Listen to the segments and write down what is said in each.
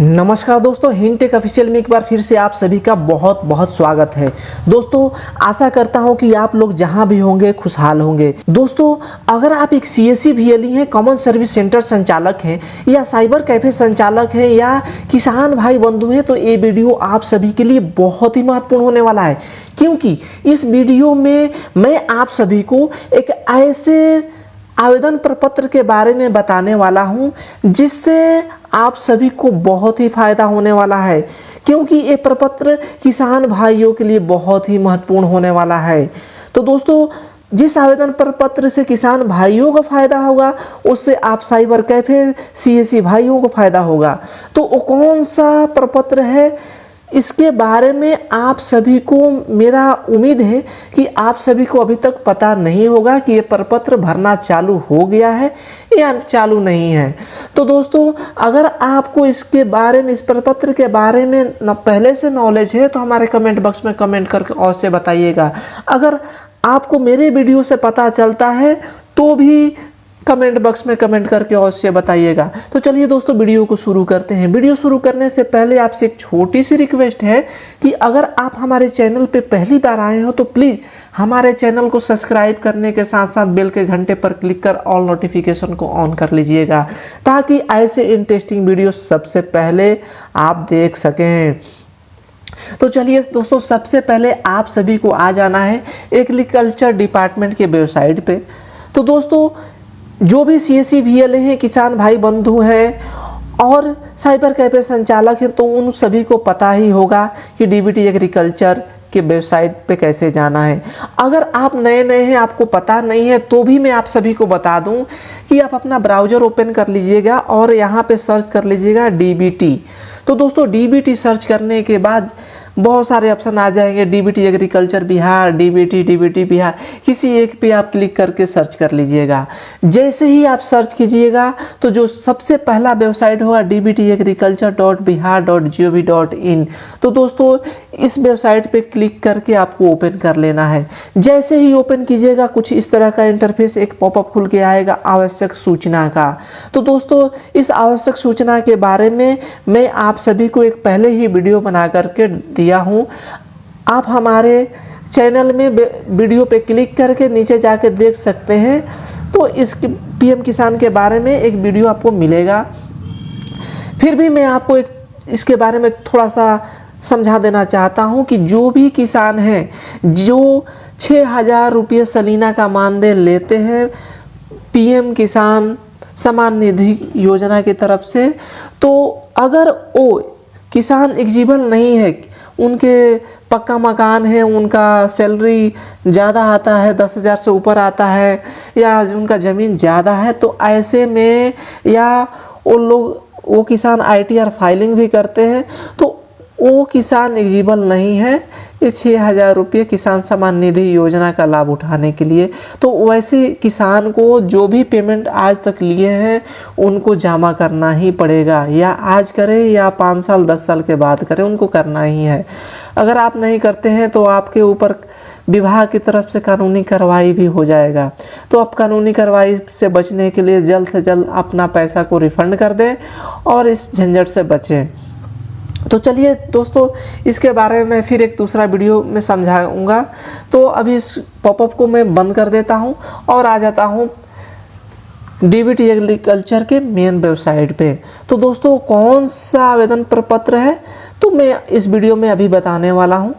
नमस्कार दोस्तों, हिंटेक ऑफिशियल में एक बार फिर से आप सभी का बहुत बहुत स्वागत है। दोस्तों, आशा करता हूं कि आप लोग जहां भी होंगे खुशहाल होंगे। दोस्तों, अगर आप एक सीएससी वीएलई हैं, कॉमन सर्विस सेंटर संचालक हैं या साइबर कैफे संचालक हैं या किसान भाई बंधु हैं, तो ये वीडियो आप सभी के लिए बहुत ही महत्वपूर्ण होने वाला है, क्योंकि इस वीडियो में मैं आप सभी को एक ऐसे आवेदन प्रपत्र के बारे में बताने वाला हूं जिससे आप सभी को बहुत ही फायदा होने वाला है, क्योंकि ये प्रपत्र किसान भाइयों के लिए बहुत ही महत्वपूर्ण होने वाला है। तो दोस्तों, जिस आवेदन प्रपत्र से किसान भाइयों को फायदा होगा, उससे आप साइबर कैफे सीएससी भाइयों को फायदा होगा। तो वो कौन सा प्रपत्र है, इसके बारे में आप सभी को मेरा उम्मीद है कि आप सभी को अभी तक पता नहीं होगा कि ये प्रपत्र भरना चालू हो गया है या चालू नहीं है। तो दोस्तों, अगर आपको इसके बारे में, इस प्रपत्र के बारे में पहले से नॉलेज है, तो हमारे कमेंट बॉक्स में कमेंट करके अवश्य बताइएगा। अगर आपको मेरे वीडियो से पता चलता है तो भी कमेंट बॉक्स में कमेंट करके अवश्य बताइएगा। तो चलिए दोस्तों, वीडियो को शुरू करते हैं। वीडियो शुरू करने से पहले आपसे एक छोटी सी रिक्वेस्ट है कि अगर आप हमारे चैनल पे पहली बार आए हो तो प्लीज़ हमारे चैनल को सब्सक्राइब करने के साथ साथ बेल के घंटे पर क्लिक कर ऑल नोटिफिकेशन को ऑन कर लीजिएगा, ताकि ऐसे इंटरेस्टिंग वीडियो सबसे पहले आप देख सकें। तो चलिए दोस्तों, सबसे पहले आप सभी को आ जाना है एग्रीकल्चर डिपार्टमेंट के वेबसाइट पे। तो दोस्तों, जो भी सीएससी वीएलई हैं, किसान भाई बंधु हैं और साइबर कैफे संचालक हैं, तो उन सभी को पता ही होगा कि डीबीटी एग्रीकल्चर के वेबसाइट पे कैसे जाना है। अगर आप नए नए हैं, आपको पता नहीं है, तो भी मैं आप सभी को बता दूं कि आप अपना ब्राउज़र ओपन कर लीजिएगा और यहाँ पे सर्च कर लीजिएगा डीबीटी। तो दोस्तों, डीबीटी सर्च करने के बाद बहुत सारे ऑप्शन आ जाएंगे, DBT agriculture Bihar, DBT Bihar, किसी एक पे आप क्लिक करके सर्च कर लीजिएगा। जैसे ही आप सर्च कीजिएगा तो जो सबसे पहला वेबसाइट होगा dbt.agriculture.bihar.gov.in। तो दोस्तों, इस वेबसाइट पे क्लिक करके आपको ओपन कर लेना है। जैसे ही ओपन कीजिएगा, कुछ इस तरह का इंटरफेस एक पॉपअप खुल के आएगा आवश्यक सूचना का। तो दोस्तों, इस आवश्यक सूचना के बारे में मैं आप सभी को एक पहले ही वीडियो बना करके दिया हूं। आप हमारे चैनल में वीडियो पे क्लिक करके नीचे जाके देख सकते हैं। तो इस पीएम किसान के बारे में एक वीडियो आपको मिलेगा। फिर भी मैं आपको इसके बारे में थोड़ा सा समझा देना चाहता हूं कि जो भी किसान हैं जो 6,000 रुपये सलीना का मानदेय लेते हैं पीएम किसान सम्मान निधि योजना की तरफ से, तो अगर वो किसान एलिजिबल नहीं है, उनके पक्का मकान है, उनका सैलरी ज़्यादा आता है, 10,000 से ऊपर आता है, या उनका ज़मीन ज़्यादा है, तो ऐसे में या वो किसान आईटीआर फाइलिंग भी करते हैं, तो वो किसान एलिजिबल नहीं है इस 6,000 रुपये किसान सम्मान निधि योजना का लाभ उठाने के लिए। तो वैसे किसान को जो भी पेमेंट आज तक लिए हैं उनको जमा करना ही पड़ेगा, या आज करें या 5 साल 10 साल के बाद करें, उनको करना ही है। अगर आप नहीं करते हैं तो आपके ऊपर विभाग की तरफ से कानूनी कार्रवाई भी हो जाएगा। तो आप कानूनी कार्रवाई से बचने के लिए जल्द से जल्द अपना पैसा को रिफंड कर दें और इस झंझट से बचें। तो चलिए दोस्तों, इसके बारे में फिर एक दूसरा वीडियो में समझाऊंगा। तो अभी इस पॉपअप को मैं बंद कर देता हूं और आ जाता हूं डीबीटी एग्रीकल्चर के मेन वेबसाइट पे। तो दोस्तों, कौन सा आवेदन प्रपत्र है, तो मैं इस वीडियो में अभी बताने वाला हूं।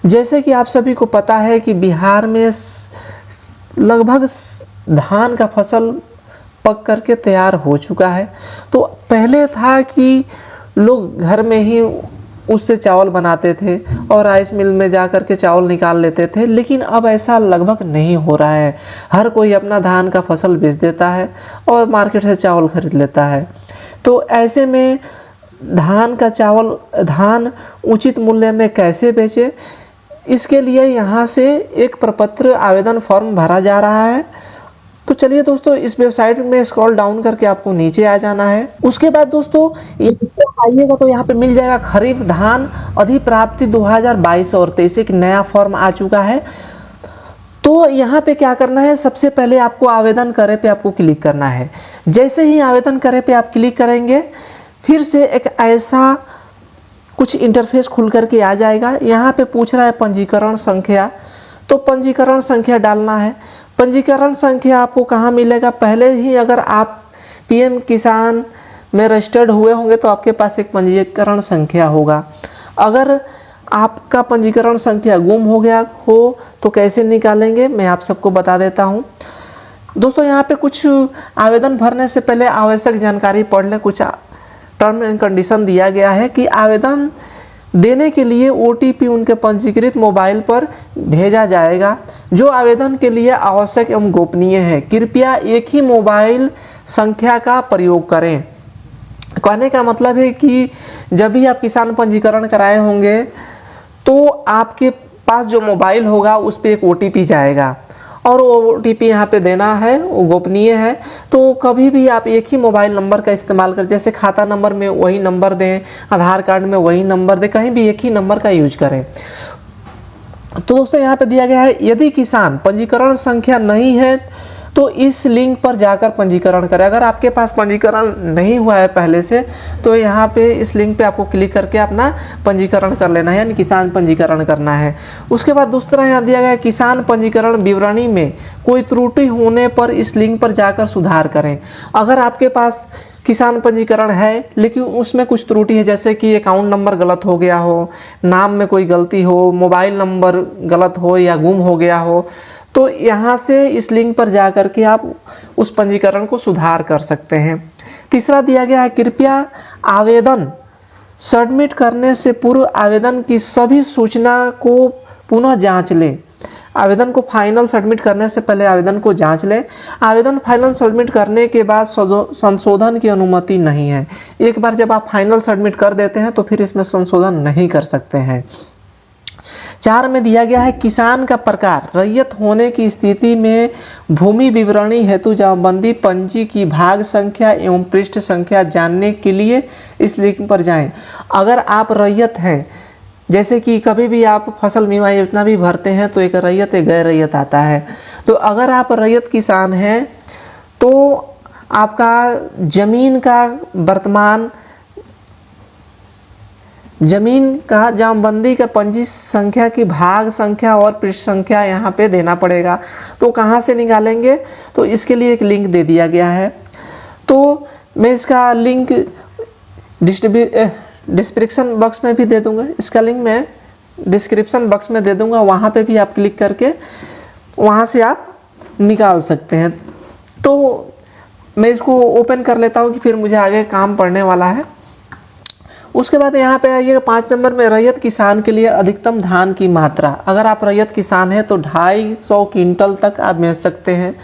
जैसे कि आप सभी को पता है कि बिहार में लगभग धान का फसल पक करके तैयार हो चुका है। तो पहले था कि लोग घर में ही उससे चावल बनाते थे और राइस मिल में जा कर के चावल निकाल लेते थे, लेकिन अब ऐसा लगभग नहीं हो रहा है। हर कोई अपना धान का फसल बेच देता है और मार्केट से चावल खरीद लेता है। तो ऐसे में धान उचित मूल्य में कैसे बेचे, इसके लिए यहाँ से एक प्रपत्र आवेदन फॉर्म भरा जा रहा है। तो चलिए दोस्तों, इस वेबसाइट में स्क्रॉल डाउन करके आपको नीचे आ जाना है। उसके बाद दोस्तों, आइएगा तो यहाँ पे मिल जाएगा खरीफ धान अधिप्राप्ति 2022 और 23 एक नया फॉर्म आ चुका है। तो यहाँ पे क्या करना है, सबसे पहले आपको आवेदन करे पे आपको क्लिक करना है। जैसे ही आवेदन करे पे आप क्लिक करेंगे फिर से एक ऐसा कुछ इंटरफेस खुल करके आ जाएगा। यहाँ पे पूछ रहा है पंजीकरण संख्या, तो पंजीकरण संख्या डालना है। पंजीकरण संख्या आपको कहाँ मिलेगा, पहले ही अगर आप पीएम किसान में रजिस्टर्ड हुए होंगे तो आपके पास एक पंजीकरण संख्या होगा। अगर आपका पंजीकरण संख्या गुम हो गया हो तो कैसे निकालेंगे, मैं आप सबको बता देता हूँ। दोस्तों यहाँ पे कुछ आवेदन भरने से पहले आवश्यक जानकारी पढ़ लें। कुछ टर्म एंड कंडीशन दिया गया है कि आवेदन देने के लिए OTP उनके पंजीकृत मोबाइल पर भेजा जाएगा, जो आवेदन के लिए आवश्यक एवं गोपनीय है। कृपया एक ही मोबाइल संख्या का प्रयोग करें। कहने का मतलब है कि जब भी आप किसान पंजीकरण कराए होंगे तो आपके पास जो मोबाइल होगा उस पर एक OTP जाएगा और वो OTP यहाँ पे देना है, वो गोपनीय है। तो कभी भी आप एक ही मोबाइल नंबर का इस्तेमाल करें, जैसे खाता नंबर में वही नंबर दें, आधार कार्ड में वही नंबर दें, कहीं भी एक ही नंबर का यूज करें। तो दोस्तों यहाँ पे दिया गया है, यदि किसान पंजीकरण संख्या नहीं है तो इस लिंक पर जाकर पंजीकरण करें। अगर आपके पास पंजीकरण नहीं हुआ है पहले से तो यहाँ पे इस लिंक पे आपको क्लिक करके अपना पंजीकरण कर लेना है, यानी किसान पंजीकरण करना है। उसके बाद दूसरा यहाँ दिया गया है, किसान पंजीकरण विवरणी में कोई त्रुटि होने पर इस लिंक पर जाकर सुधार करें। अगर आपके पास किसान पंजीकरण है लेकिन उसमें कुछ त्रुटि है, जैसे कि अकाउंट नंबर गलत हो गया हो, नाम में कोई गलती हो, मोबाइल नंबर गलत हो या गुम हो गया हो, तो यहाँ से इस लिंक पर जा कर के आप उस पंजीकरण को सुधार कर सकते हैं। तीसरा दिया गया है, कृपया आवेदन सबमिट करने से पूर्व आवेदन की सभी सूचना को पुनः जांच लें। आवेदन को फाइनल सबमिट करने से पहले आवेदन को जांच लें। आवेदन फाइनल सबमिट करने के बाद संशोधन की अनुमति नहीं है। एक बार जब आप फाइनल सबमिट कर देते हैं तो फिर इसमें संशोधन नहीं कर सकते हैं। 4 में दिया गया है, किसान का प्रकार रैयत होने की स्थिति में भूमि विवरणी हेतु जमाबंदी पंजी की भाग संख्या एवं पृष्ठ संख्या जानने के लिए इस लिंक पर जाएं। अगर आप रैयत हैं, जैसे कि कभी भी आप फसल बीमा योजना भी भरते हैं तो एक रैयत एक गैर रैयत आता है, तो अगर आप रैयत किसान हैं तो आपका जमीन का वर्तमान जमीन का जमाबंदी का पंजी संख्या की भाग संख्या और पृष्ठ संख्या यहाँ पे देना पड़ेगा। तो कहाँ से निकालेंगे, तो इसके लिए एक लिंक दे दिया गया है। तो मैं इसका लिंक डिस्क्रिप्शन बॉक्स में भी दे दूंगा, इसका लिंक मैं डिस्क्रिप्शन बॉक्स में दे दूंगा, वहाँ पे भी आप क्लिक करके वहाँ से आप निकाल सकते हैं। तो मैं इसको ओपन कर लेता हूँ कि फिर मुझे आगे काम पड़ने वाला है। उसके बाद यहाँ पे आइएगा 5 नंबर में, रैयत किसान के लिए अधिकतम धान की मात्रा। अगर आप रैयत किसान हैं तो 250 क्विंटल तक आप बेच सकते हैं।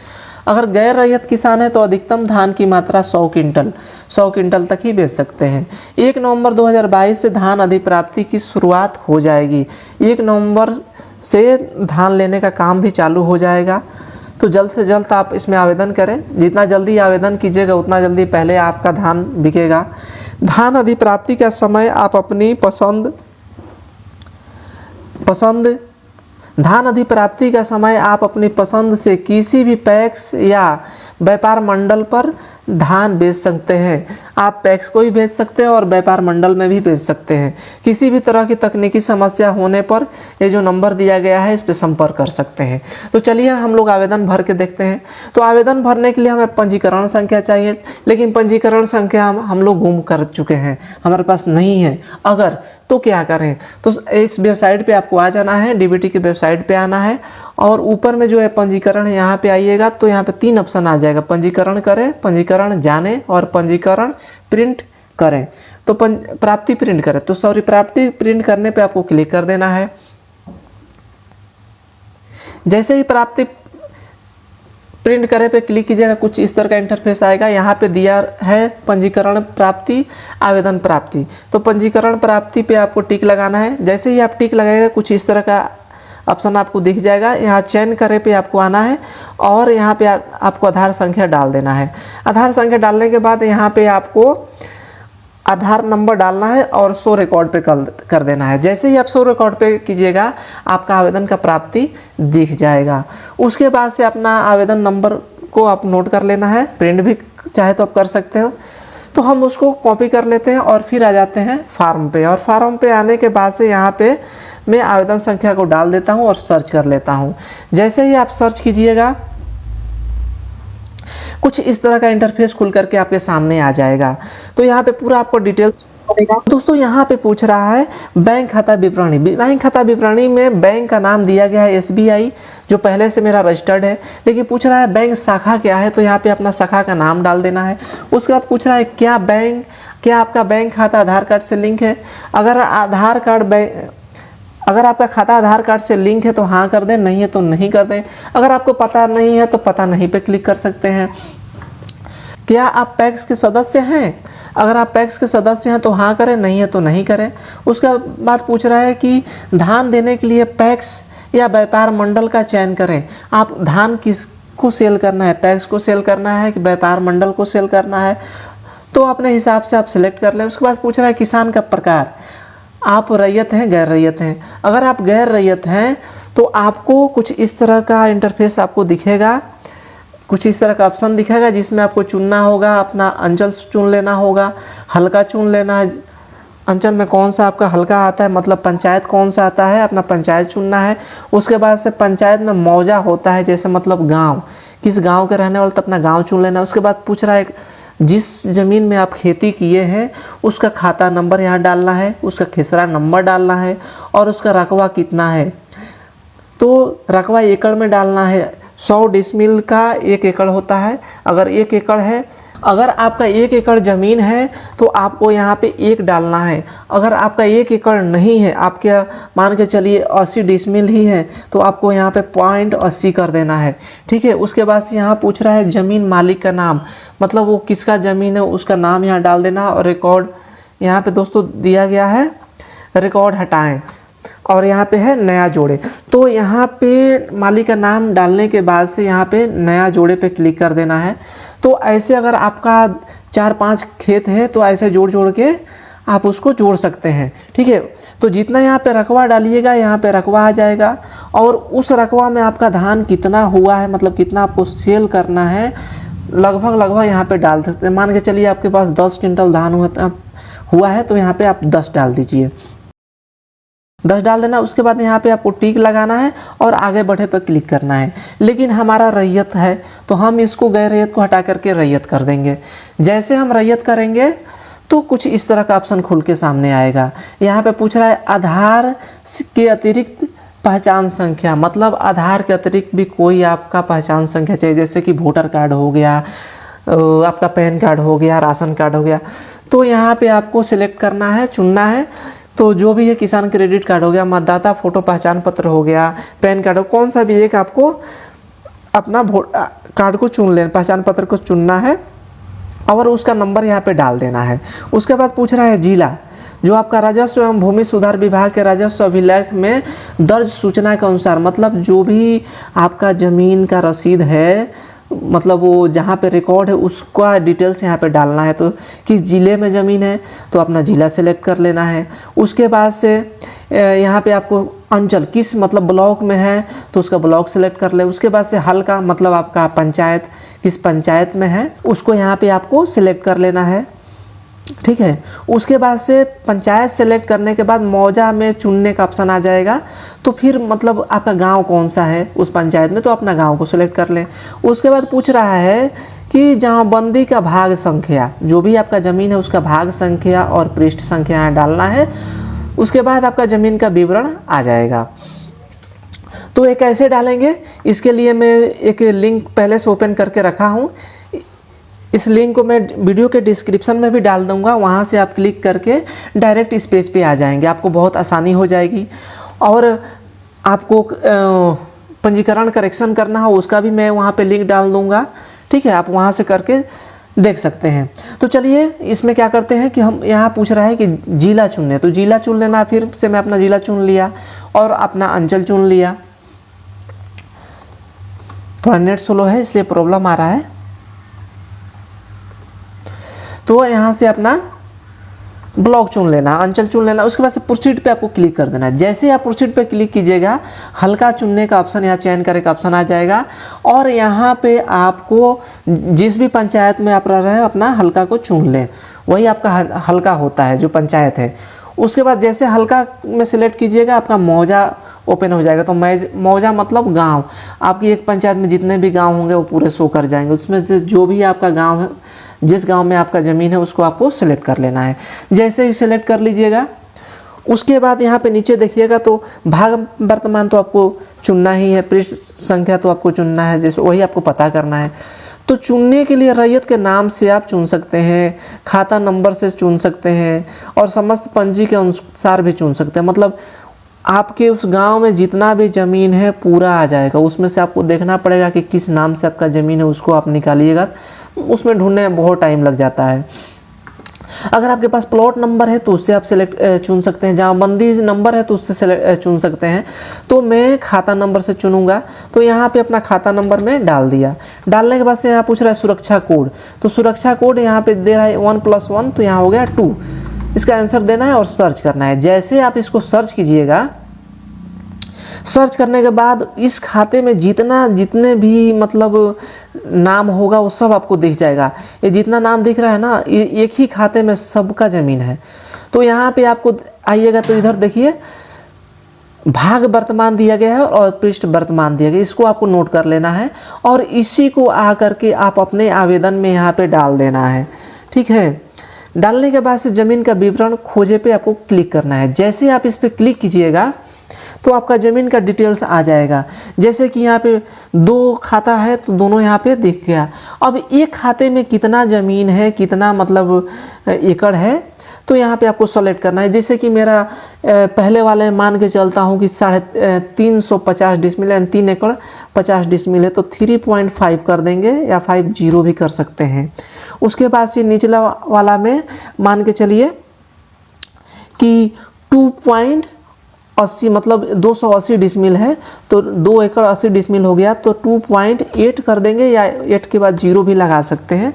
अगर गैर रैयत किसान है तो अधिकतम धान की मात्रा 100 क्विंटल तक ही बेच सकते हैं। 1 नवंबर 2022 से धान अधिप्राप्ति की शुरुआत हो जाएगी। 1 नवंबर से धान लेने का काम भी चालू हो जाएगा। तो जल्द से जल्द आप इसमें आवेदन करें। जितना जल्दी आवेदन कीजिएगा उतना जल्दी पहले आपका धान बिकेगा। धान अधिप्राप्ति का समय आप अपनी धान अधिप्राप्ति का समय आप अपनी पसंद से किसी भी पैक्स या व्यापार मंडल पर धान बेच सकते हैं। आप पैक्स को भी बेच सकते हैं और व्यापार मंडल में भी बेच सकते हैं। किसी भी तरह की तकनीकी समस्या होने पर ये जो नंबर दिया गया है इस पर संपर्क कर सकते हैं। तो चलिए हम लोग आवेदन भर के देखते हैं। तो आवेदन भरने के लिए हमें पंजीकरण संख्या चाहिए, लेकिन पंजीकरण संख्या हम लोग गुम कर चुके हैं, हमारे पास नहीं है। अगर तो क्या करें, तो इस वेबसाइट पे आपको आ जाना है, डीबीटी की वेबसाइट पे आना है और ऊपर में जो है पंजीकरण है यहाँ पे आइएगा तो यहाँ पे 3 ऑप्शन आ जाएगा, पंजीकरण करें, पंजीकरण जाने और पंजीकरण प्रिंट करें। तो प्राप्ति प्रिंट करें, तो सॉरी प्राप्ति प्रिंट करने पे आपको क्लिक कर देना है। जैसे ही प्राप्ति प्रिंट करे पे क्लिक कीजिएगा, कुछ इस तरह का इंटरफेस आएगा। यहाँ पे दिया है पंजीकरण प्राप्ति, आवेदन प्राप्ति। तो पंजीकरण प्राप्ति पे आपको टिक लगाना है। जैसे ही आप टिक लगाएगा कुछ इस तरह का ऑप्शन आपको दिख जाएगा। यहाँ चयन करे पे आपको आना है और यहाँ पे आपको आधार संख्या डाल देना है। आधार संख्या डालने के बाद यहाँ पे आपको आधार नंबर डालना है और शो रिकॉर्ड पे कर देना है। जैसे ही आप शो रिकॉर्ड पे कीजिएगा आपका आवेदन का प्राप्ति दिख जाएगा। उसके बाद से अपना आवेदन नंबर को आप नोट कर लेना है, प्रिंट भी चाहे तो आप कर सकते हो। तो हम उसको कॉपी कर लेते हैं और फिर आ जाते हैं फॉर्म पे, और फॉर्म पे आने के बाद से यहाँ पे मैं आवेदन संख्या को डाल देता हूँ और सर्च कर लेता हूँ। जैसे ही आप सर्च कीजिएगा कुछ इस तरह का इंटरफेस खुल करके आपके सामने आ जाएगा। तो यहाँ पे पूरा आपको डिटेल्स देगा। दोस्तों यहाँ पे पूछ रहा है बैंक खाता विवरणी। बैंक खाता विवरणी में बैंक का नाम दिया गया है SBI, जो पहले से मेरा रजिस्टर्ड है, लेकिन पूछ रहा है बैंक शाखा क्या है, तो यहाँ पे अपना शाखा का नाम डाल देना है। उसके बाद पूछ रहा है क्या आपका बैंक खाता आधार कार्ड से लिंक है। अगर आपका खाता आधार कार्ड से लिंक है तो हाँ कर दें, नहीं है तो नहीं कर दें। अगर आपको पता नहीं है तो पता नहीं पे क्लिक कर सकते हैं। क्या आप पैक्स के सदस्य हैं? अगर आप पैक्स के सदस्य हैं तो हाँ करें, नहीं है तो नहीं करें। उसका बाद पूछ रहा है कि धान देने के लिए पैक्स या व्यापार मंडल का चयन करें। आप धान किसको सेल करना है, पैक्स को सेल करना है कि व्यापार मंडल को सेल करना है, तो अपने हिसाब से आप सिलेक्ट कर लें। उसके बाद पूछ रहा है किसान का प्रकार, आप रैयत हैं गैर रैयत हैं। अगर आप गैर रैयत हैं तो आपको कुछ इस तरह का इंटरफेस आपको दिखेगा, कुछ इस तरह का ऑप्शन दिखेगा जिसमें आपको चुनना होगा, अपना अंचल चुन लेना होगा, हल्का चुन लेना है। अंचल में कौन सा आपका हल्का आता है, मतलब पंचायत कौन सा आता है, अपना पंचायत चुनना है। उसके बाद से पंचायत में मौजा होता है, जैसे मतलब गांव, किस गांव के रहने वाले, तो अपना गांव चुन लेना। उसके बाद पूछ रहा है जिस ज़मीन में आप खेती किए हैं उसका खाता नंबर यहाँ डालना है, उसका खेसरा नंबर डालना है, और उसका रकबा कितना है, तो रकबा एकड़ में डालना है। 100 डिसमिल का 1 एकड़ होता है। अगर 1 एकड़ है, अगर आपका 1 एकड़ ज़मीन है तो आपको यहाँ पे 1 डालना है। अगर आपका 1 एकड़ नहीं है, आपके मान के चलिए 80 डिसमिल ही है, तो आपको यहाँ पे 0.80 कर देना है। ठीक है। उसके बाद से यहाँ पूछ रहा है ज़मीन मालिक का नाम, मतलब वो किसका ज़मीन है उसका नाम यहाँ डाल देना। और रिकॉर्ड यहाँ पे दोस्तों दिया गया है, रिकॉर्ड हटाएं, और यहाँ पे है नया जोड़े। तो यहाँ पे मालिक का नाम डालने के बाद से यहाँ पे नया जोड़े पे क्लिक कर देना है। तो ऐसे अगर आपका 4-5 खेत है तो ऐसे जोड़ जोड़ के आप उसको जोड़ सकते हैं। ठीक है। तो जितना यहाँ पे रकबा डालिएगा यहाँ पे रकबा आ जाएगा, और उस रकबा में आपका धान कितना हुआ है, मतलब कितना आपको सेल करना है, लगभग यहाँ पे डाल सकते हैं। मान के चलिए आपके पास 10 क्विंटल धान हुआ है तो यहाँ पे आप 10 डाल दीजिए, 10 डाल देना। उसके बाद यहाँ पे आपको टिक लगाना है और आगे बढ़े पर क्लिक करना है। लेकिन हमारा रैयत है तो हम इसको गैर रैयत को हटा करके रैयत कर देंगे। जैसे हम रैयत करेंगे तो कुछ इस तरह का ऑप्शन खुल के सामने आएगा। यहाँ पे पूछ रहा है आधार के अतिरिक्त पहचान संख्या, मतलब आधार के अतिरिक्त भी कोई आपका पहचान संख्या चाहिए, जैसे कि वोटर कार्ड हो गया, आपका पैन कार्ड हो गया, राशन कार्ड हो गया। तो यहाँ पे आपको सिलेक्ट करना है, चुनना है। तो जो भी है किसान क्रेडिट कार्ड हो गया, मतदाता फोटो पहचान पत्र हो गया, पैन कार्ड हो, कौन सा भी एक आपको अपना कार्ड को चुन लेना, पहचान पत्र को चुनना है और उसका नंबर यहाँ पे डाल देना है। उसके बाद पूछ रहा है जिला, जो आपका राजस्व एवं भूमि सुधार विभाग के राजस्व अभिलेख में दर्ज सूचना के अनुसार, मतलब जो भी आपका ज़मीन का रसीद है, मतलब वो जहाँ पे रिकॉर्ड है उसका डिटेल्स यहाँ पे डालना है। तो किस ज़िले में ज़मीन है तो अपना ज़िला सेलेक्ट कर लेना है। उसके बाद से यहाँ पे आपको अंचल किस मतलब ब्लॉक में है तो उसका ब्लॉक सेलेक्ट कर ले। उसके बाद से हल्का मतलब आपका पंचायत किस पंचायत में है उसको यहाँ पे आपको सिलेक्ट कर लेना है। ठीक है। उसके बाद से पंचायत सेलेक्ट करने के बाद मौजा में चुनने का ऑप्शन आ जाएगा। तो फिर मतलब आपका गांव कौन सा है उस पंचायत में, तो अपना गांव को सिलेक्ट कर लें। उसके बाद पूछ रहा है कि जमाबंदी का भाग संख्या, जो भी आपका ज़मीन है उसका भाग संख्या और पृष्ठ संख्या यहाँ डालना है। उसके बाद आपका ज़मीन का विवरण आ जाएगा। तो ये कैसे डालेंगे, इसके लिए मैं एक लिंक पहले से ओपन करके रखा हूँ। इस लिंक को मैं वीडियो के डिस्क्रिप्शन में भी डाल दूंगा, वहाँ से आप क्लिक करके डायरेक्ट इस पेज पे आ जाएंगे। आपको बहुत आसानी हो जाएगी। और आपको पंजीकरण करेक्शन करना हो उसका भी मैं वहाँ पे लिंक डाल दूंगा। ठीक है। आप वहाँ से करके देख सकते हैं। तो चलिए इसमें क्या करते हैं कि हम यहाँ पूछ रहा है कि जिला चुनने, तो जिला चुन लेना। फिर से मैं अपना जिला चुन लिया और अपना अंचल चुन लिया। थोड़ा नेट स्लो है इसलिए प्रॉब्लम आ रहा है। तो यहाँ से अपना ब्लॉक चुन लेना, अंचल चुन लेना। उसके बाद से प्रोसीड पे आपको क्लिक कर देना है। जैसे ही आप प्रोसीड पे क्लिक कीजिएगा, हल्का चुनने का ऑप्शन या चयन करे का ऑप्शन आ जाएगा और यहाँ पे आपको जिस भी पंचायत में आप रह रहे हैं अपना हल्का को चुन लें, वही आपका हल्का होता है जो पंचायत है। उसके बाद जैसे हल्का में सिलेक्ट कीजिएगा, आपका मौजा ओपन हो जाएगा। तो मौजा मतलब गांव, आपकी एक पंचायत में जितने भी गांव होंगे वो पूरे शो कर जाएंगे। उसमें से जो भी आपका गांव है, जिस गांव में आपका ज़मीन है, उसको आपको सिलेक्ट कर लेना है। जैसे ही सिलेक्ट कर लीजिएगा, उसके बाद यहाँ पे नीचे देखिएगा तो भाग वर्तमान तो आपको चुनना ही है, पृष्ठ संख्या तो आपको चुनना है, जैसे वही आपको पता करना है। तो चुनने के लिए रैयत के नाम से आप चुन सकते हैं, खाता नंबर से चुन सकते हैं और समस्त पंजी के अनुसार भी चुन सकते हैं। मतलब आपके उस गांव में जितना भी ज़मीन है पूरा आ जाएगा। उसमें से आपको देखना पड़ेगा कि किस नाम से आपका ज़मीन है, उसको आप निकालिएगा। उसमें ढूंढने में बहुत टाइम लग जाता है। अगर आपके पास प्लॉट नंबर है तो उससे आप चुन सकते हैं, जहाँ बंदी नंबर है तो उससे चुन सकते हैं। तो मैं खाता नंबर से चुनूंगा, तो यहाँ पे अपना खाता नंबर में डाल दिया। डालने के बाद से यहाँ पूछ रहा है सुरक्षा कोड, तो सुरक्षा कोड यहाँ पे दे रहा है 1+1, तो यहाँ हो गया 2। इसका आंसर देना है और सर्च करना है। जैसे आप इसको सर्च कीजिएगा, सर्च करने के बाद इस खाते में जितने भी मतलब नाम होगा वो सब आपको दिख जाएगा। ये जितना नाम दिख रहा है ना, ये एक ही खाते में सबका ज़मीन है। तो यहाँ पे आपको आइएगा तो इधर देखिए भाग वर्तमान दिया गया है और पृष्ठ वर्तमान दिया गया है। इसको आपको नोट कर लेना है और इसी को आकर के आप अपने आवेदन में यहाँ पे डाल देना है। ठीक है, डालने के बाद से ज़मीन का विवरण खोजे पे आपको क्लिक करना है। जैसे आप इस पर क्लिक कीजिएगा तो आपका ज़मीन का डिटेल्स आ जाएगा। जैसे कि यहाँ पे 2 खाता है तो दोनों यहाँ पे दिख गया। अब एक खाते में कितना ज़मीन है, कितना मतलब एकड़ है, तो यहाँ पे आपको सेलेक्ट करना है। जैसे कि मेरा पहले वाले मान के चलता हूँ कि 350 डिसमिल यानी 3 एकड़ 50 डिसमिल है, तो 3.5 कर देंगे या 50 भी कर सकते हैं। उसके बाद से निचला वाला में मान के चलिए कि 2.80 मतलब 280 डिसमिल है, तो 2 एकड़ 80 डिसमिल हो गया, तो 2.8 कर देंगे या 8 के बाद 0 भी लगा सकते हैं।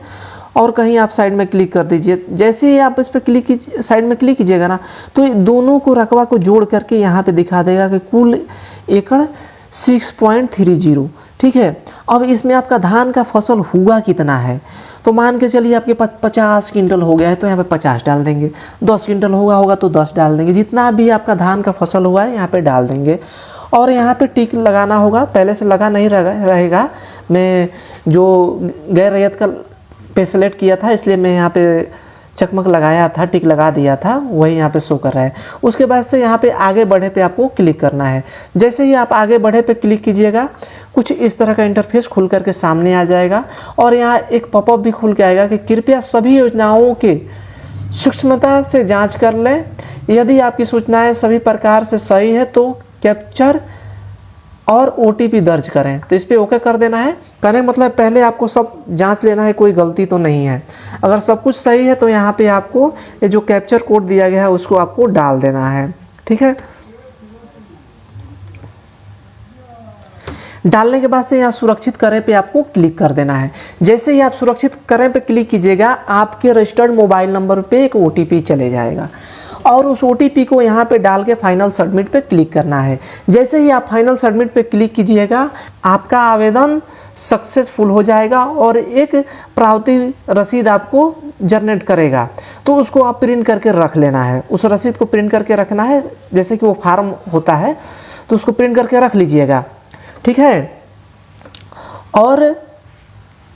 और कहीं आप साइड में क्लिक कर दीजिए। जैसे ही आप इस पर साइड में क्लिक कीजिएगा ना, तो दोनों को रकबा को जोड़ करके यहाँ पे दिखा देगा कि कुल एकड़ 6.30। ठीक है, अब इसमें आपका धान का फसल हुआ कितना है, तो मान के चलिए आपके पास 50 क्विंटल हो गया है, तो यहाँ पे 50 डाल देंगे। 10 क्विंटल होगा तो 10 डाल देंगे। जितना भी आपका धान का फसल हुआ है यहाँ पे डाल देंगे और यहाँ पे टिक लगाना होगा। पहले से लगा नहीं रहेगा, मैं जो गैर रैयत का पे सेलेक्ट किया था इसलिए मैं यहाँ पे चकमक लगाया था, टिक लगा दिया था, वही यहाँ पे शो कर रहा है। उसके बाद से यहाँ पे आगे बढ़े पे आपको क्लिक करना है। जैसे ही आप आगे बढ़े पे क्लिक कीजिएगा, कुछ इस तरह का इंटरफेस खुल करके सामने आ जाएगा और यहाँ एक पॉपअप भी खुल के आएगा कि कृपया सभी योजनाओं के सूक्ष्मता से जांच कर लें। यदि आपकी सूचनाएं सभी प्रकार से सही है तो कैप्चर और OTP दर्ज करें। तो इस पर ओके कर देना है। कहने का मतलब पहले आपको सब जांच लेना है, कोई गलती तो नहीं है। अगर सब कुछ सही है तो यहाँ पे आपको ये जो कैप्चर कोड दिया गया है उसको आपको डाल देना है। ठीक है, डालने के बाद से यहाँ सुरक्षित करें पे आपको क्लिक कर देना है। जैसे ही आप सुरक्षित करें पे क्लिक कीजिएगा, आपके रजिस्टर्ड मोबाइल नंबर पे एक OTP चले जाएगा और उस OTP को यहाँ पे डाल के फाइनल सबमिट पे क्लिक करना है। जैसे ही आप फाइनल सबमिट पे क्लिक कीजिएगा, आपका आवेदन सक्सेसफुल हो जाएगा और एक प्राप्ति रसीद आपको जनरेट करेगा। तो उसको आप प्रिंट करके रख लेना है। उस रसीद को प्रिंट करके रखना है, जैसे कि वो फार्म होता है तो उसको प्रिंट करके रख लीजिएगा। ठीक है, और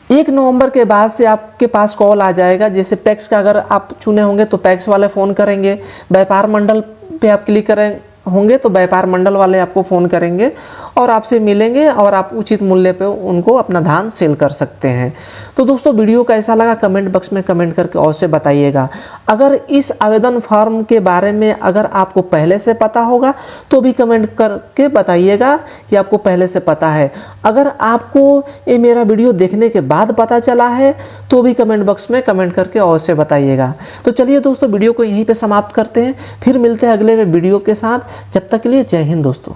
1 नवंबर के बाद से आपके पास कॉल आ जाएगा। जैसे पैक्स का अगर आप चुने होंगे तो पैक्स वाले फ़ोन करेंगे, व्यापार मंडल पे आप क्लिक करें होंगे तो व्यापार मंडल वाले आपको फ़ोन करेंगे और आपसे मिलेंगे और आप उचित मूल्य पे उनको अपना धान सेल कर सकते हैं। तो दोस्तों वीडियो कैसा लगा कमेंट बॉक्स में कमेंट करके अवश्य बताइएगा। अगर इस आवेदन फॉर्म के बारे में अगर आपको पहले से पता होगा तो भी कमेंट करके बताइएगा कि आपको पहले से पता है। अगर आपको ये मेरा वीडियो देखने के बाद पता चला है तो भी कमेंट बॉक्स में कमेंट करके अवश्य बताइएगा। तो चलिए दोस्तों वीडियो को यहीं पर समाप्त करते हैं, फिर मिलते हैं अगले वीडियो के साथ। जब तक के लिए जय हिंद दोस्तों।